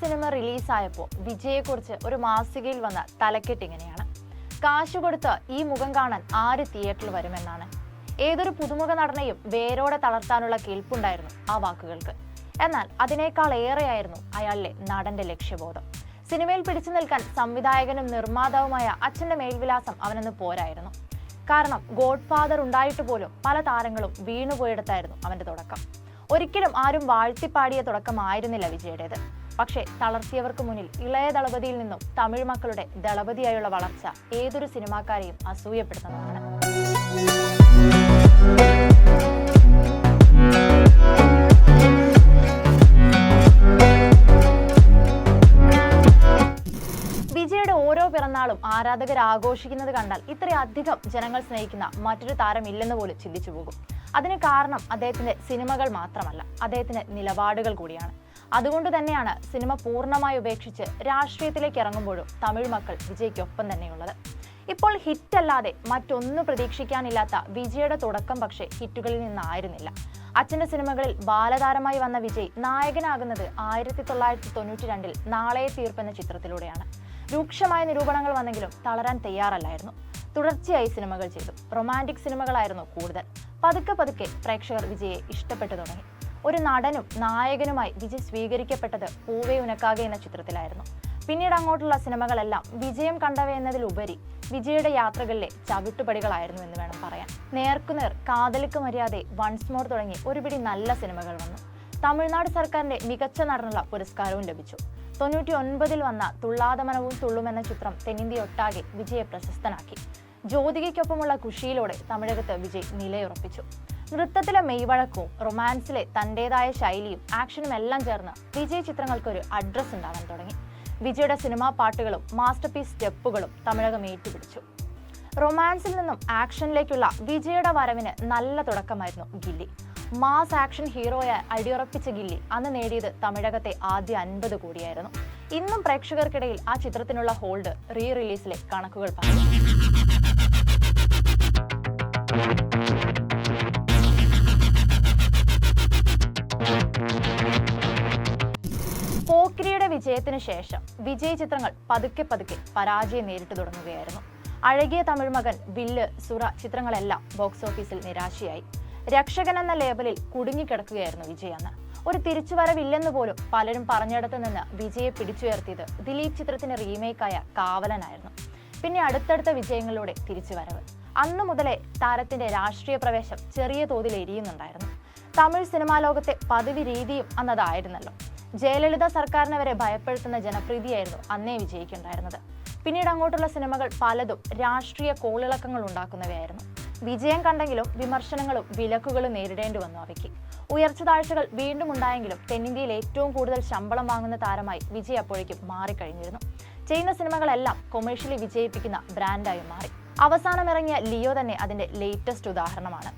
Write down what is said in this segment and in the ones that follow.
Cinema റിലീസായപ്പോൾ വിജയെക്കുറിച്ച് ഒരു മാസികയിൽ വന്ന തലക്കെട്ട് ഇങ്ങനെയാണ്: കാശ് കൊടുത്ത് ഈ മുഖം കാണാൻ ആര് തിയേറ്ററിൽ വരുമെന്നാണ്. ഏതൊരു പുതുമുഖ നടനെയും വേരോടെ തളർത്താനുള്ള കേൾപ്പുണ്ടായിരുന്നു ആ വാക്കുകൾക്ക്. എന്നാൽ അതിനേക്കാൾ ഏറെയായിരുന്നു അയാളിലെ നടന്റെ ലക്ഷ്യബോധം. സിനിമയിൽ പിടിച്ചു നിൽക്കാൻ സംവിധായകനും നിർമ്മാതാവുമായ അച്ഛന്റെ മേൽവിലാസം അവനൊന്ന് പോരായിരുന്നു. കാരണം ഗോഡ് ഫാദർ ഉണ്ടായിട്ട് പോലും പല താരങ്ങളും വീണുപോയിടത്തായിരുന്നു അവന്റെ തുടക്കം. ഒരിക്കലും ആരും വാഴ്ത്തിപ്പാടിയ തുടക്കമായിരുന്നില്ല വിജയുടേത്. പക്ഷേ തളർത്തിയവർക്ക് മുന്നിൽ ഇളയ ദളപതിയിൽ നിന്നും തമിഴ് മക്കളുടെ ദളപതിയായുള്ള വളർച്ച ഏതൊരു സിനിമാക്കാരെയും അസൂയപ്പെടുത്തുന്നതാണ്. വിജയുടെ ഓരോ പിറന്നാളും ആരാധകർ ആഘോഷിക്കുന്നത് കണ്ടാൽ ഇത്രയധികം ജനങ്ങൾ സ്നേഹിക്കുന്ന മറ്റൊരു താരമില്ലെന്ന് പോലും ചിന്തിച്ചു പോകും. അതിന് കാരണം അദ്ദേഹത്തിന്റെ സിനിമകൾ മാത്രമല്ല, അദ്ദേഹത്തിന്റെ നിലപാടുകൾ കൂടിയാണ്. അതുകൊണ്ട് തന്നെയാണ് സിനിമ പൂർണ്ണമായി ഉപേക്ഷിച്ച് രാഷ്ട്രീയത്തിലേക്ക് ഇറങ്ങുമ്പോഴും തമിഴ് മക്കൾ വിജയ്ക്കൊപ്പം തന്നെയുള്ളത്. ഇപ്പോൾ ഹിറ്റല്ലാതെ മറ്റൊന്നും പ്രതീക്ഷിക്കാനില്ലാത്ത വിജയുടെ തുടക്കം പക്ഷേ ഹിറ്റുകളിൽ നിന്നായിരുന്നില്ല. അച്ഛന്റെ സിനിമകളിൽ ബാലതാരമായി വന്ന വിജയ് നായകനാകുന്നത് 1992 നാളെ തീർപ്പ് എന്ന ചിത്രത്തിലൂടെയാണ്. രൂക്ഷമായ നിരൂപണങ്ങൾ വന്നെങ്കിലും തളരാൻ തയ്യാറല്ലായിരുന്നു. തുടർച്ചയായി സിനിമകൾ ചെയ്തു. റൊമാൻറ്റിക് സിനിമകളായിരുന്നു കൂടുതൽ. പതുക്കെ പതുക്കെ പ്രേക്ഷകർ വിജയെ ഇഷ്ടപ്പെട്ടു തുടങ്ങി. ഒരു നടനും നായകനുമായി വിജയ് സ്വീകരിക്കപ്പെട്ടത് പൂവേ ഉനക്കാകെ എന്ന ചിത്രത്തിലായിരുന്നു. പിന്നീട് അങ്ങോട്ടുള്ള സിനിമകളെല്ലാം വിജയം കണ്ടവയെന്നതിലുപരി വിജയുടെ യാത്രകളിലെ ചവിട്ടുപടികളായിരുന്നു എന്ന് വേണം പറയാൻ. നേർക്കുനേർ, കാതലിക്ക് മര്യാദ, വൺസ് മോർ തുടങ്ങി ഒരുപിടി നല്ല സിനിമകൾ വന്നു. തമിഴ്നാട് സർക്കാരിന്റെ മികച്ച നടനുള്ള പുരസ്കാരവും ലഭിച്ചു. 99 വന്ന തുള്ളാതമനവും തുള്ളും എന്ന ചിത്രം തെന്നിന്ത്യയൊട്ടാകെ വിജയെ പ്രശസ്തനാക്കി. ജ്യോതികയ്ക്കൊപ്പമുള്ള ഖുഷിയിലൂടെ തമിഴകത്ത് വിജയ് നിലയുറപ്പിച്ചു. നൃത്തത്തിലെ മെയ്വഴക്കവും റൊമാൻസിലെ തന്റേതായ ശൈലിയും ആക്ഷനും എല്ലാം ചേർന്ന് വിജയ് ചിത്രങ്ങൾക്കൊരു അഡ്രസ് ഉണ്ടാവാൻ തുടങ്ങി. വിജയുടെ സിനിമാ പാട്ടുകളും മാസ്റ്റർപീസ് സ്റ്റെപ്പുകളും തമിഴകം ഏറ്റുപിടിച്ചു. റൊമാൻസിൽ നിന്നും ആക്ഷനിലേക്കുള്ള വിജയുടെ വരവിന് നല്ല തുടക്കമായിരുന്നു ഗില്ലി. മാസ് ആക്ഷൻ ഹീറോയെ അടിയുറപ്പിച്ച ഗില്ലി അന്ന് നേടിയത് തമിഴകത്തെ ആദ്യ 50 കോടിയായിരുന്നു. ഇന്നും പ്രേക്ഷകർക്കിടയിൽ ആ ചിത്രത്തിനുള്ള ഹോൾഡ് റീ റിലീസിലെ കണക്കുകൾ പറഞ്ഞു. പോക്കിരിയുടെ വിജയത്തിന് ശേഷം വിജയ് ചിത്രങ്ങൾ പതുക്കെ പതുക്കെ പരാജയം നേരിട്ടു തുടങ്ങുകയായിരുന്നു. അഴകിയ തമിഴ് മകൻ, വില്ല്, സുറ ചിത്രങ്ങളെല്ലാം ബോക്സ് ഓഫീസിൽ നിരാശയായി. രക്ഷകൻ എന്ന ലേബലിൽ കുടുങ്ങിക്കിടക്കുകയായിരുന്നു വിജയ് അന്ന്. ഒരു തിരിച്ചുവരവില്ലെന്ന് പോലും പലരും പറഞ്ഞിടത്തു നിന്ന് വിജയെ പിടിച്ചുയർത്തിയത് ദിലീപ് ചിത്രത്തിന് റീമേക്കായ കാവലനായിരുന്നു. പിന്നെ അടുത്തടുത്ത വിജയങ്ങളിലൂടെ തിരിച്ചുവരവ്. അന്നു മുതലേ താരത്തിന്റെ രാഷ്ട്രീയ പ്രവേശം ചെറിയ തോതിൽ എരിയുന്നുണ്ടായിരുന്നു. തമിഴ് സിനിമാ ലോകത്തെ പതിവ് രീതിയും അന്നതായിരുന്നല്ലോ. ജയലളിത സർക്കാരിനെ വരെ ഭയപ്പെടുത്തുന്ന ജനപ്രീതിയായിരുന്നു അന്നേ വിജയിക്കുണ്ടായിരുന്നത്. പിന്നീട് അങ്ങോട്ടുള്ള സിനിമകൾ പലതും രാഷ്ട്രീയ കോളിളക്കങ്ങൾ ഉണ്ടാക്കുന്നവയായിരുന്നു. വിജയം കണ്ടെങ്കിലും വിമർശനങ്ങളും വിലക്കുകളും നേരിടേണ്ടി വന്നു അവയ്ക്ക്. ഉയർച്ച താഴ്ചകൾ വീണ്ടും ഉണ്ടായെങ്കിലും തെന്നിന്ത്യയിൽ ഏറ്റവും കൂടുതൽ ശമ്പളം വാങ്ങുന്ന താരമായി വിജയ് അപ്പോഴേക്കും മാറിക്കഴിഞ്ഞിരുന്നു. ചെയ്യുന്ന സിനിമകളെല്ലാം കൊമേഴ്ഷ്യലി വിജയിപ്പിക്കുന്ന ബ്രാൻഡായി മാറി. അവസാനം ഇറങ്ങിയ ലിയോ തന്നെ അതിന്റെ ലേറ്റസ്റ്റ് ഉദാഹരണമാണ്.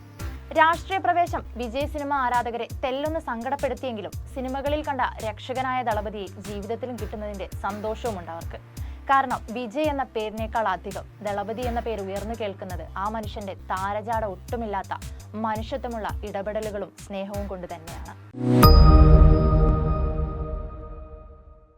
രാഷ്ട്രീയ പ്രവേശം വിജയ് സിനിമ ആരാധകരെ തെല്ലൊന്ന് സങ്കടപ്പെടുത്തിയെങ്കിലും സിനിമകളിൽ കണ്ട രക്ഷകനായ ദളപതിയെ ജീവിതത്തിലും കിട്ടുന്നതിന്റെ സന്തോഷവുമുണ്ട് അവർക്ക്. കാരണം വിജയ് എന്ന പേരിനേക്കാൾ അധികം ദളപതി എന്ന പേര് ഉയർന്നു കേൾക്കുന്നത് ആ മനുഷ്യന്റെ താരജാട ഒട്ടുമില്ലാത്ത മനുഷ്യത്വമുള്ള ഇടപെടലുകളും സ്നേഹവും കൊണ്ട് തന്നെയാണ്.